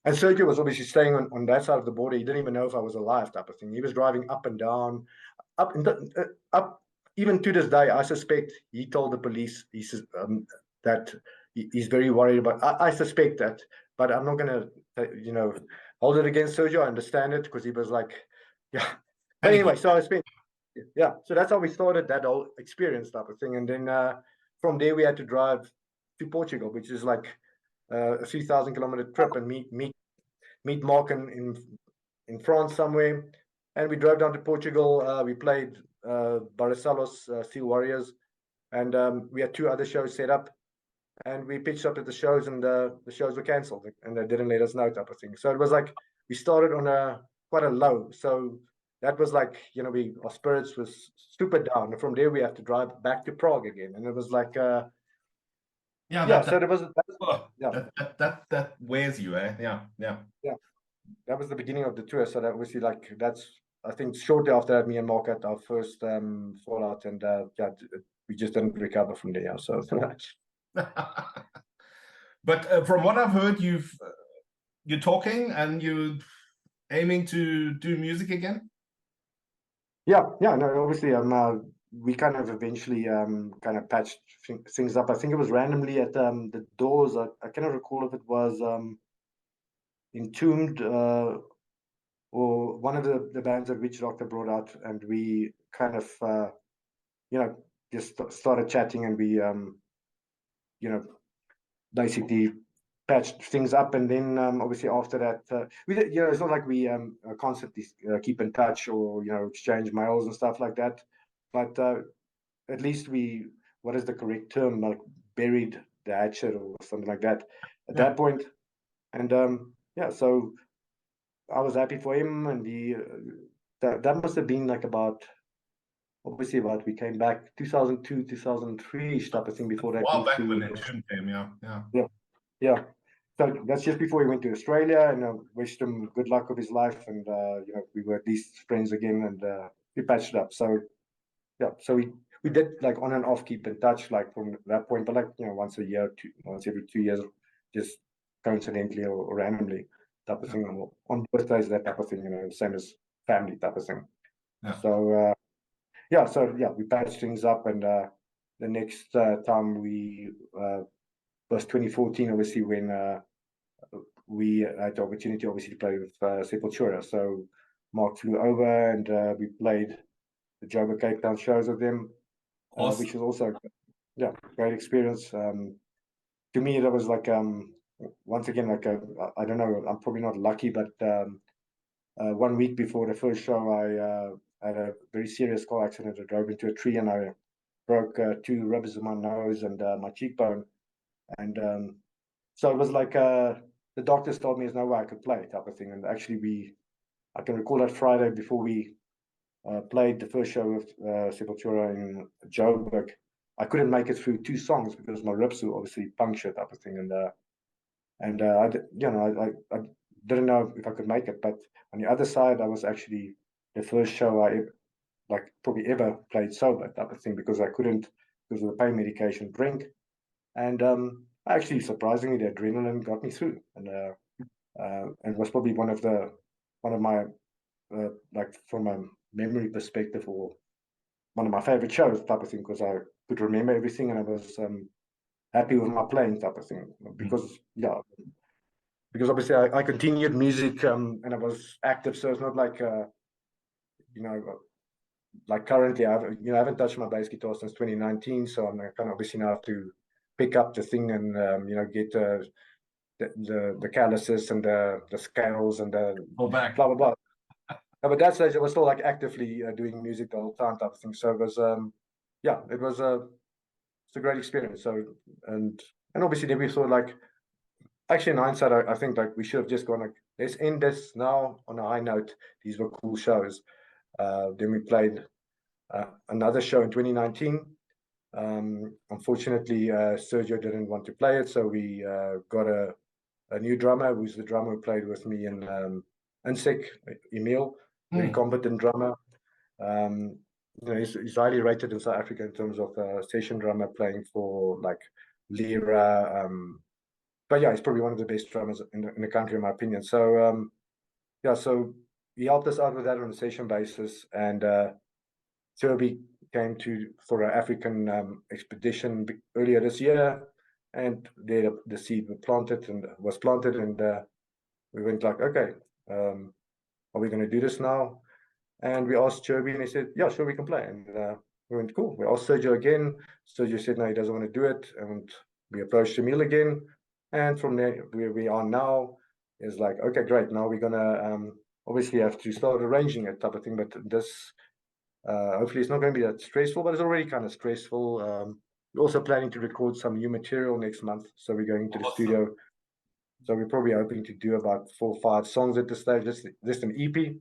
And Sergio was obviously staying on that side of the border. He didn't even know if I was alive, type of thing. He was driving up and down, up and up. Even to this day, I suspect he told the police that he's very worried about. I suspect that, but I'm not gonna, hold it against Sergio. I understand it because he was like, yeah. But anyway, so I spent, yeah. So that's how we started that whole experience, type of thing, and then. From there, we had to drive to Portugal, which is like a 3,000-kilometer trip, and meet Mark in France somewhere. And we drove down to Portugal. We played Barcelos Steel Warriors, and we had 2 other shows set up. And we pitched up at the shows, and the shows were cancelled, and they didn't let us know, type of thing. So it was like we started on quite a low. So that was like, our spirits was super down. And from there, we have to drive back to Prague again. And it was like, so there was, that wears you, eh? Yeah. That was the beginning of the tour. So that was like, I think shortly after that, me and Mark had our first fallout, and we just didn't recover from there. So, but from what I've heard, you're talking and you're aiming to do music again. No, obviously, we kind of eventually kind of patched things up. I think it was randomly at the Doors. I cannot recall if it was Entombed or one of the bands that Witch Doctor brought out, and we kind of just started chatting, and we basically patched things up. And then obviously after that, we did, it's not like we constantly keep in touch or exchange mails and stuff like that, but at least we, what is the correct term, like buried the hatchet or something like that at that point. And so I was happy for him, and that must have been like about we came back 2002 2003 type of thing, before that. Wow, back when Entombed came. Yeah. So that's just before he went to Australia, and wished him good luck with his life. And we were at least friends again, and we patched it up. So so we did like on and off keep in touch, like from that point, but like once a year, once every 2 years, just coincidentally or randomly type of thing, on birthdays, that type of thing, same as family type of thing. So we patched things up, and the next time was 2014, obviously, when we had the opportunity, obviously, to play with Sepultura. So Mark flew over, and we played the Joburg Cape Town shows with them, which was also great experience. To me, that was like once again, like I don't know, I'm probably not lucky, but 1 week before the first show, I had a very serious car accident. I drove into a tree, and I broke 2 ribs in my nose and my cheekbone. And so it was like the doctors told me there's no way I could play, type of thing. And actually, I can recall that Friday before we played the first show with Sepultura in Joburg, I couldn't make it through 2 songs because my ribs were obviously punctured, type of thing. And I didn't know if I could make it. But on the other side, I was actually the first show I probably ever played sober, type of thing, because I couldn't, because of the pain medication, drink. And actually, surprisingly, the adrenaline got me through, and it was probably one of my like, from a memory perspective, or one of my favorite shows, type of thing, because I could remember everything, and I was happy with my playing, type of thing, because obviously I continued music, and I was active, so it's not like like currently I haven't touched my bass guitar since 2019, so I'm kind of obviously now have to pick up the thing and get the calyces and the scales and the blah blah blah. But that stage I was still like actively doing music the whole time, type of thing. So it was it's a great experience. So and And obviously then we thought like, actually in hindsight, I think like we should have just gone like, let's end this now on a high note. These were cool shows. Then we played another show in 2019. Unfortunately, Sergio didn't want to play it, so we got a new drummer, who's the drummer who played with me in Insec, Emil, very competent drummer. You know, he's highly rated in South Africa in terms of session drummer, playing for like Lyra. But yeah, he's probably one of the best drummers in the country, in my opinion. So yeah, so he helped us out with that on a session basis, and Serbi came for an African expedition earlier this year, and there the seed was planted, and we went like, okay, are we going to do this now? And we asked Cherby, and he said, yeah, sure, we can play. And we went, cool. We asked Sergio again. Sergio said, no, he doesn't want to do it. And we approached Emil again. And from there, where we are now is like, okay, great. Now we're going to obviously have to start arranging it type of thing. But this, hopefully it's not going to be that stressful, but it's already kind of stressful. We're also planning to record some new material next month. So we're going to the studio. So we're probably hoping to do about 4 or 5 songs at this stage, just an EP.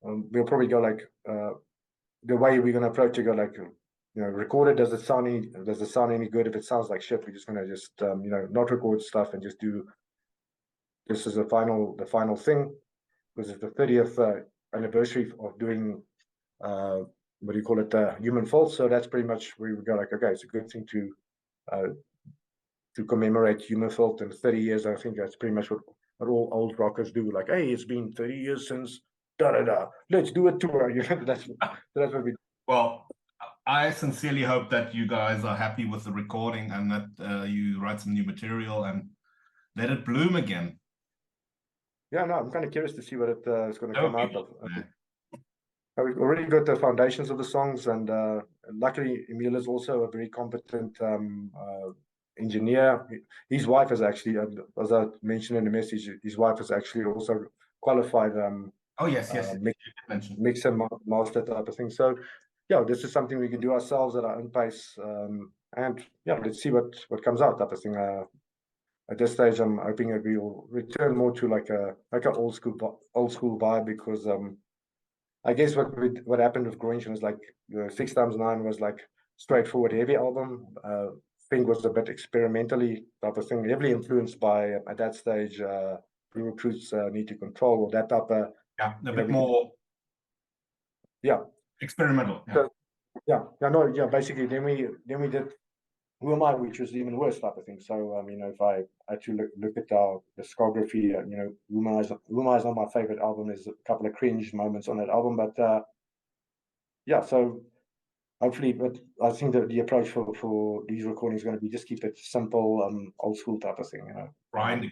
We'll probably go like the way we're going to approach it, go like, you know, record it. Does it sound any good? If it sounds like shit, we're just going to just you know, not record stuff and just do this as the final thing, because it's the 30th anniversary of doing what do you call it, Human Fault. So that's pretty much where we go like, okay, it's a good thing to commemorate Human Fault in 30 years. I think that's pretty much what all old rockers do. Like, hey, it's been 30 years since da-da-da, let's do a tour. You know, that's what we do. Well, I sincerely hope that you guys are happy with the recording, and that you write some new material and let it bloom again. Yeah, no, I'm kind of curious to see what it is going to come out of. We've already got the foundations of the songs, and luckily Emil is also a very competent engineer. His wife is actually, as I mentioned in the message, his wife is actually also qualified. Oh yes, mix and master type of thing. So yeah, this is something we can do ourselves at our own pace, and yeah, let's see what comes out type of thing. At this stage, I'm hoping that we will return more to like an old school vibe, because I guess what happened with GROINCHURN is like 6x9 was like straightforward heavy album. Thing was a bit experimentally type of thing, heavily influenced by at that stage Blue Recruits, Need to Control, or that type of a bit more experimental. Basically then we did Who Am I, which was even worse type of thing. So you know, if I had to look at our discography, you know, Who Am I is not my favorite album. There's a couple of cringe moments on that album, but yeah, so hopefully, but I think that the approach for these recordings is going to be just keep it simple, old school type of thing, you know. Grinding,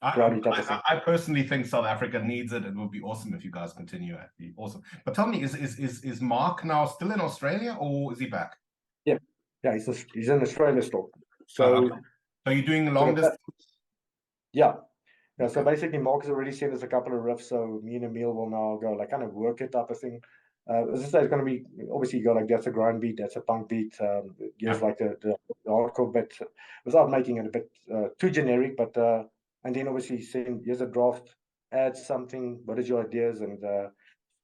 I personally think South Africa needs it. It would be awesome if you guys continue. It'd be awesome. But tell me, is Mark now still in Australia, or is he back? Yeah, he's in Australia still. So are you doing long distance? Yeah. So basically Mark has already sent us a couple of riffs, so me and Emil will now go like kind of work it type of thing. As I say, it's going to be, obviously you go like, that's a grind beat, that's a punk beat, gives like the hardcore bit, without making it a bit too generic, but and then obviously saying, here's a draft, add something, what is your ideas, and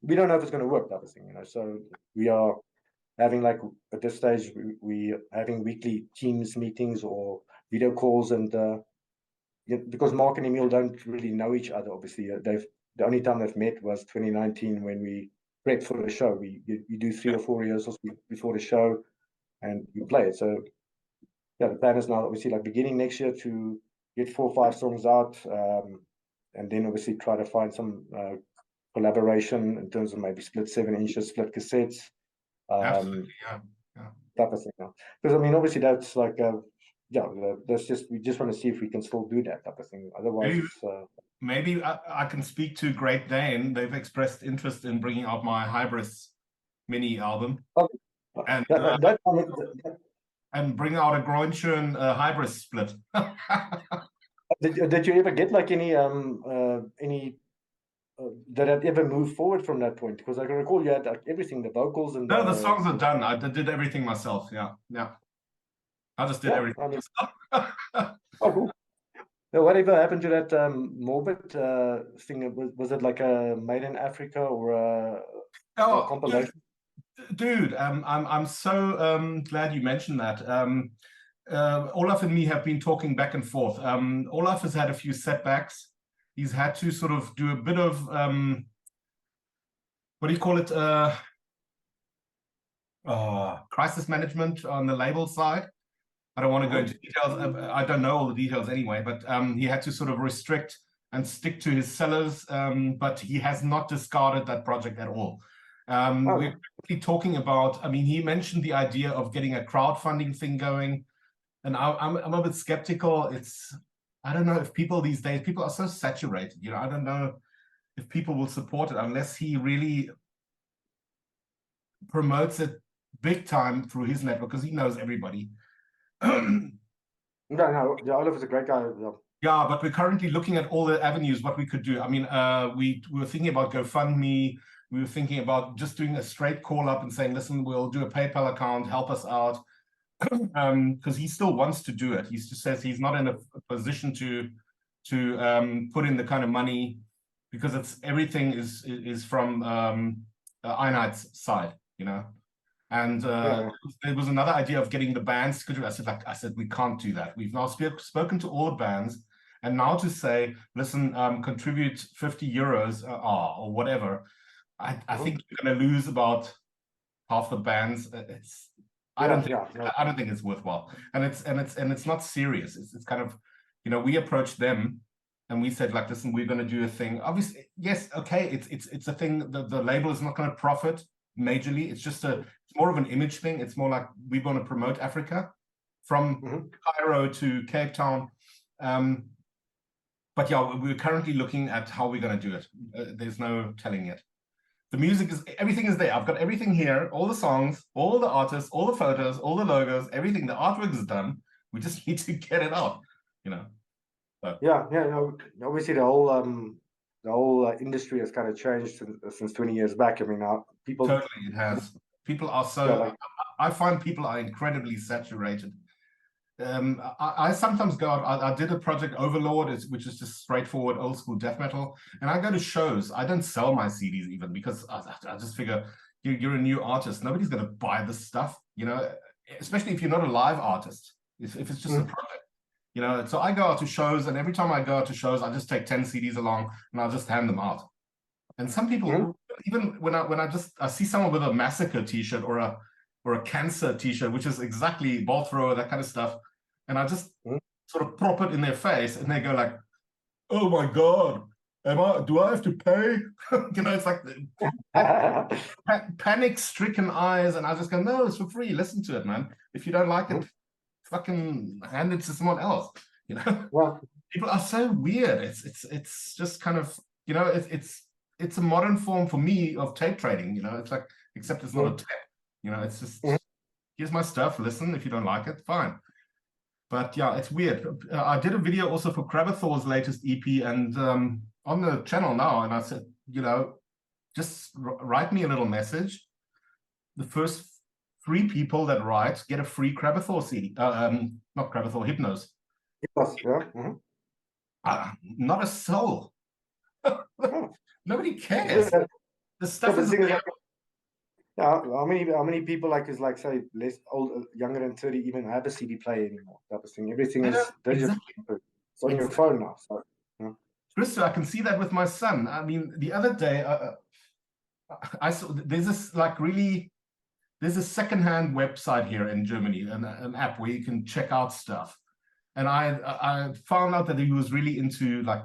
we don't know if it's going to work type of thing, you know. So we are having like, at this stage, we having weekly Teams meetings or video calls, and because Mark and Emil don't really know each other, obviously, the only time they've met was 2019 when we prepped for the show. You do 3 or 4 rehearsals before the show, and you play it. So yeah, the plan is now obviously like beginning next year to get 4 or 5 songs out, and then obviously try to find some collaboration in terms of maybe split 7-inches, split cassettes. Absolutely, type of thing. Because I mean, obviously that's like that's just, we just want to see if we can still do that type of thing. Otherwise, maybe I can speak to Great Dane. They've expressed interest in bringing out my Hybris mini album, and and bring out a GROINCHURN Hybris split. Did you ever get like any did it ever move forward from that point? Because I can recall you had like everything, the vocals and no, the songs are done. I did everything myself. Yeah. I just did everything. Oh, cool. So whatever happened to that Morbid thing? Was it like a Made in Africa or a compilation? Dude, I'm so glad you mentioned that. Olaf and me have been talking back and forth. Olaf has had a few setbacks. He's had to sort of do a bit of what do you call it? Crisis management on the label side. I don't want to go into details. I don't know all the details anyway, but he had to sort of restrict and stick to his sellers, but he has not discarded that project at all. We're talking about, I mean, he mentioned the idea of getting a crowdfunding thing going, and I'm a bit skeptical. I don't know if people these days, people are so saturated, you know, I don't know if people will support it unless he really promotes it big time through his network, because he knows everybody. No, Olaf is a great guy. Yeah, but we're currently looking at all the avenues, what we could do. I mean, we were thinking about GoFundMe. We were thinking about just doing a straight call up and saying, listen, we'll do a PayPal account, help us out. Because he still wants to do it. He just says he's not in a position to put in the kind of money, because everything is from Einheit's side, you know. And there was another idea of getting the bands to do. I said we can't do that. We've now spoken to all the bands, and now to say, listen, contribute 50 euros or whatever. I think you're going to lose about half the bands. I don't think it's worthwhile, and it's not serious. It's kind of, you know, we approached them and we said, like, listen, we're going to do a thing. Obviously, yes, okay, it's a thing. The label is not going to profit majorly. It's just it's more of an image thing. It's more like we want to promote Africa from Cairo to Cape Town. But yeah, we're currently looking at how we're going to do it. There's no telling yet. The music everything is there. I've got everything here, all the songs, all the artists, all the photos, all the logos, everything. The artwork is done. We just need to get it out, you know. So. Yeah. Obviously, the whole industry has kind of changed since 20 years back. I mean, people totally it has. People are so. I find people are incredibly saturated. I sometimes go out. I did a project Overlord, which is just straightforward old school death metal, and I go to shows. I don't sell my CDs even, because I just figure you're a new artist. Nobody's going to buy this stuff, you know, especially if you're not a live artist. If it's just a project, you know. So I go out to shows, and every time I go out to shows, I just take 10 CDs along and I'll just hand them out. And some people, even when I see someone with a Massacre T-shirt or a Cancer T-shirt, which is exactly ball thrower, that kind of stuff. And I just sort of prop it in their face, and they go like, "Oh my God, do I have to pay?" You know, it's like panic-stricken eyes, and I just go, "No, it's for free. Listen to it, man. If you don't like it, fucking hand it to someone else." You know, people are so weird. It's just kind of, you know, it's a modern form for me of tape trading. You know, it's like, except it's not a tape. You know, it's just here's my stuff. Listen, if you don't like it, fine. But yeah, it's weird. I did a video also for Krabathor's latest EP, and on the channel now, and I said, you know, just write me a little message. The first 3 people that write get a free Krabathor CD. Not Krabathor, Hypnos. Not a soul. Nobody cares. The stuff is. Yeah, how many people say less old, younger than 30 even have a CD player anymore? Type of thing. Everything is digital. Exactly. It's on your phone now. So, Christo, I can see that with my son. I mean, the other day, I saw there's a secondhand website here in Germany, an app where you can check out stuff. And I found out that he was really into, like,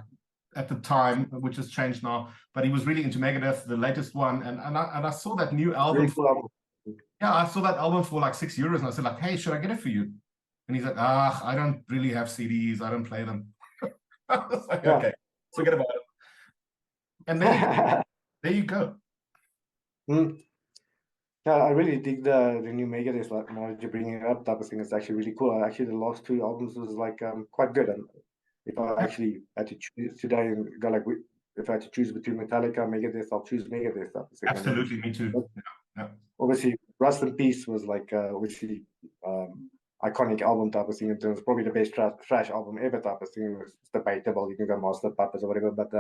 at the time, which has changed now, but he was really into Megadeth, the latest one, and I saw that new album. Yeah, I saw that album for like €6, and I said, like, hey, should I get it for you? And he's like, I don't really have CDs, I don't play them. I was like, okay, forget about it. And there you go. Yeah, I really dig the new Megadeth, like, now that you're bringing it up, type of thing. It's actually really cool. Actually, the last 2 albums was like quite good. And if I actually had to choose today and go like, if I had to choose between Metallica and Megadeth, I'll choose Megadeth. Absolutely, me too. Yeah. Obviously, Rust in Peace was like obviously iconic album type of thing in terms of probably the best thrash album ever type of thing. It's debatable. You can go Master Puppets or whatever, but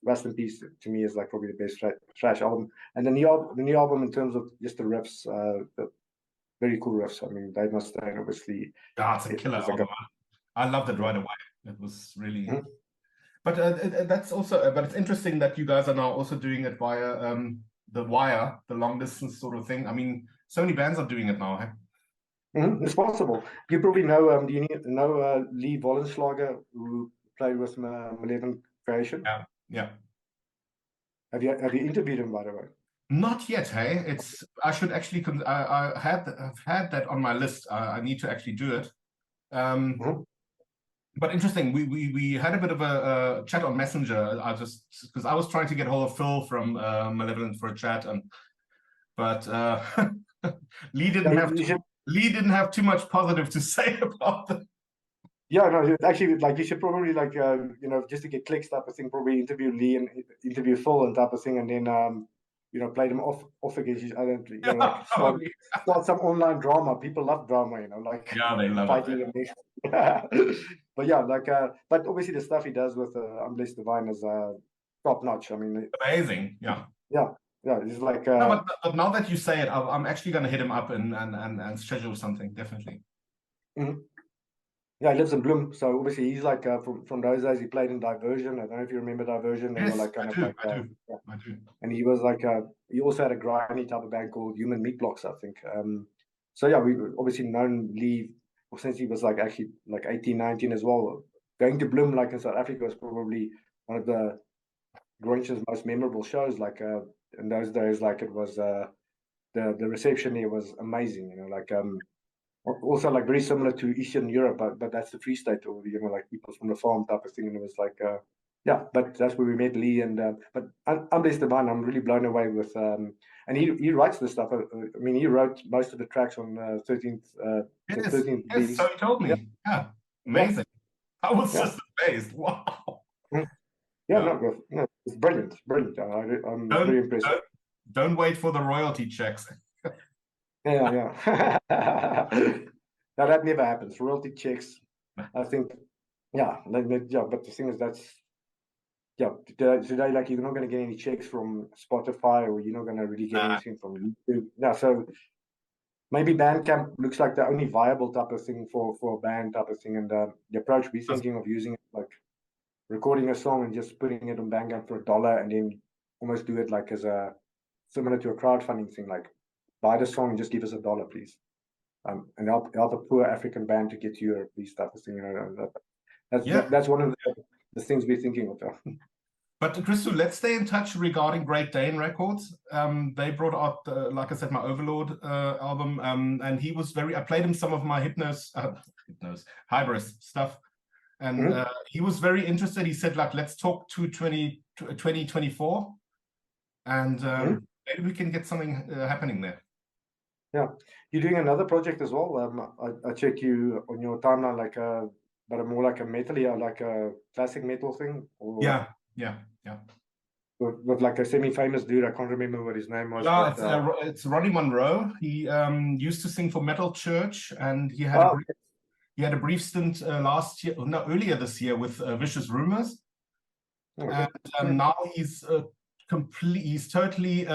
Rest in Peace to me is like probably the best thrash album. And the new album in terms of just the riffs, very cool riffs. I mean, Dave Mustaine obviously. Yeah, it's a killer album. I loved it right away. It was really. But that's also. But it's interesting that you guys are now also doing it via the wire, the long distance sort of thing. I mean, so many bands are doing it now. It's possible. You probably know. Do you know Lee Wollenschlager, who played with Malevolent Creation? Yeah, yeah. Have you interviewed him, by the way? Not yet, hey. I should actually. I've had that on my list. I need to actually do it. But interesting. We had a bit of a chat on Messenger. Because I was trying to get hold of Phil from Malevolent for a chat, but Lee didn't have too much positive to say about them. Yeah, no, actually, like you should probably just to get clicks type of thing, probably interview Lee and interview Phil and type of thing, and then play them off against each other. Start some online drama. People love drama, like they love fighting it. But yeah, but obviously the stuff he does with Unblessed Divine is top notch. I mean, amazing. Yeah. It's like. No, but now that you say it, I'm actually going to hit him up and schedule something definitely. Yeah, he lives in Bloem, so obviously he's like from those days. He played in Diversion. I don't know if you remember Diversion. They yes, were like I do. And he was like he also had a grindy type of band called Human Meat Blocks, I think. So yeah, we obviously known Lee since he was like actually like 18, 19 as well. Going to Bloem like in South Africa was probably one of the GROINCHURN's most memorable shows. Like in those days, like it was the reception here was amazing. Also like very similar to Eastern Europe, but that's the Free State, or like people from the farm type of thing. And it was like but that's where we met Lee. And but Unblessed Divine, I'm really blown away with and he writes this stuff. I mean, he wrote most of the tracks on 13th. Yes, so he told me. Yeah, amazing. I was just amazed. Wow. No, it's brilliant. I'm very impressed. Don't wait for the royalty checks. Yeah. Now that never happens. Royalty checks, I think. But the thing is today, like you're not going to get any checks from Spotify, or you're not going to really get anything from YouTube. Yeah, so maybe Bandcamp looks like the only viable type of thing for a band type of thing. And the approach we're thinking of using it, like recording a song and just putting it on Bandcamp for $1, and then almost do it like as a similar to a crowdfunding thing, like buy the song and just give us $1, please. And help a poor African band to get to Europe, these type of thing. That's one of the things we're thinking of. But Christo, let's stay in touch regarding Great Dane Records. They brought out, like I said, my Overlord album, and he was I played him some of my Hybris stuff, and he was very interested. He said, like, let's talk to 2024, and maybe we can get something happening there. Yeah, you're doing another project as well. I check you on your timeline, like but more like a metal, like a classic metal thing. Or yeah. With like a semi-famous dude, I can't remember what his name was. No, it's Ronnie Monroe. He used to sing for Metal Church, and he had a brief stint earlier this year with Vicious Rumors. Okay. And now he's totally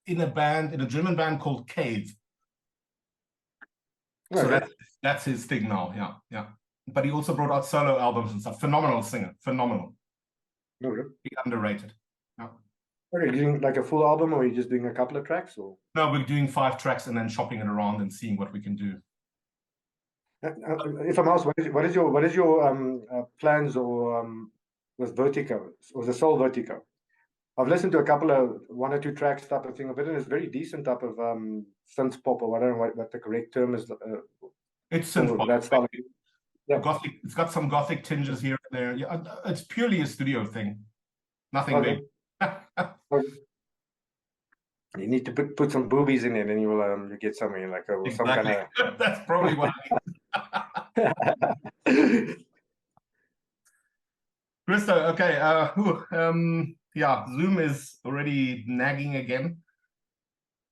in a German band called Cave. So that's his thing now. Yeah. But he also brought out solo albums and stuff. Phenomenal singer, phenomenal. Okay. Underrated. Yeah. Okay, you doing like a full album, or are you just doing a couple of tracks? Or no, we're doing 5 tracks and then shopping it around and seeing what we can do. If I'm asked, what is your plans or with Vertigo or the Soul Vertigo? I've listened to a couple of 1 or 2 tracks type of thing of it, and it's very decent type of synth pop, or I don't know what the correct term is. It's synth pop. That style. Yeah. Gothic. It's got some gothic tinges here and there. Yeah, it's purely a studio thing. Nothing big. You need to put some boobies in it, and you will you get something like some kind of. That's probably what I need. Christo, okay. Yeah, Zoom is already nagging again.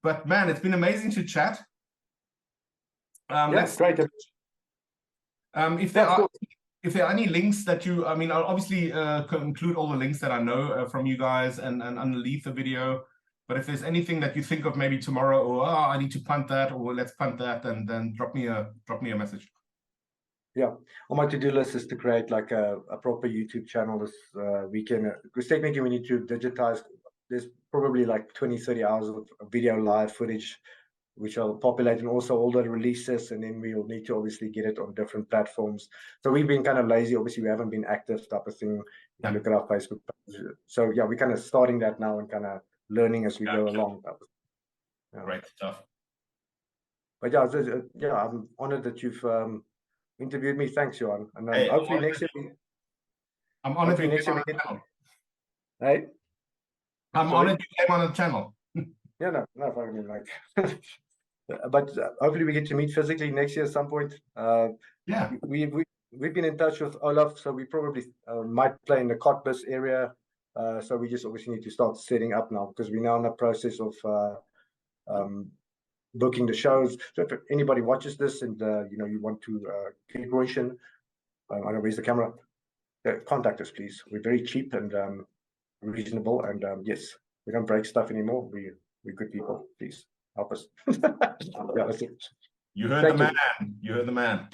But man, it's been amazing to chat. Let's great. If there are any links that you, I mean, I'll obviously include all the links that I know from you guys and underneath the video. But if there's anything that you think of maybe tomorrow, or I need to punt that, or let's punt that, then drop me a message. Yeah, on my to-do list is to create like a proper YouTube channel this weekend, because technically we need to digitize. There's probably like 20-30 hours of video live footage, which I'll populate, and also all the releases, and then we'll need to obviously get it on different platforms. So we've been kind of lazy. Obviously, we haven't been active type of thing. Yeah. Look at our Facebook page. So yeah, we're kind of starting that now and kind of learning as we go along. Yeah. Great stuff. But yeah, I'm honored that you've interviewed me. Thanks, Johan. And hopefully next year. I'm honored you came on the channel. Hey? I'm honored you came on the channel. Yeah, no, I mean, like, but hopefully we get to meet physically next year at some point. Yeah, we've been in touch with Olaf, so we probably might play in the Cottbus area. So we just obviously need to start setting up now, because we're now in the process of booking the shows. So if anybody watches this and you want to get GROINCHURN, I don't know, where's the camera? Contact us, please. We're very cheap and reasonable, and yes, we don't break stuff anymore. We're good people. Please help us. Yeah, that's it. You heard the man. You heard the man.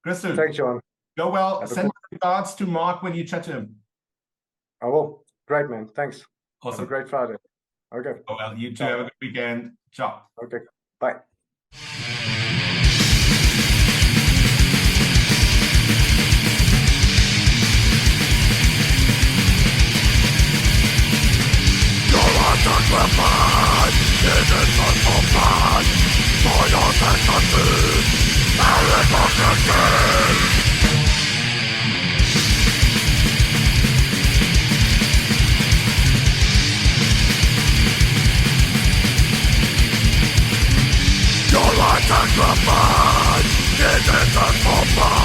Christo. Thanks, John. Go well. Send regards to Mark when you chat to him. I will. Great, man. Thanks. Awesome. Have a great Friday. Okay. Oh, well, you too. Have a good weekend. Ciao. Okay. Bye. Sacrifice, it is a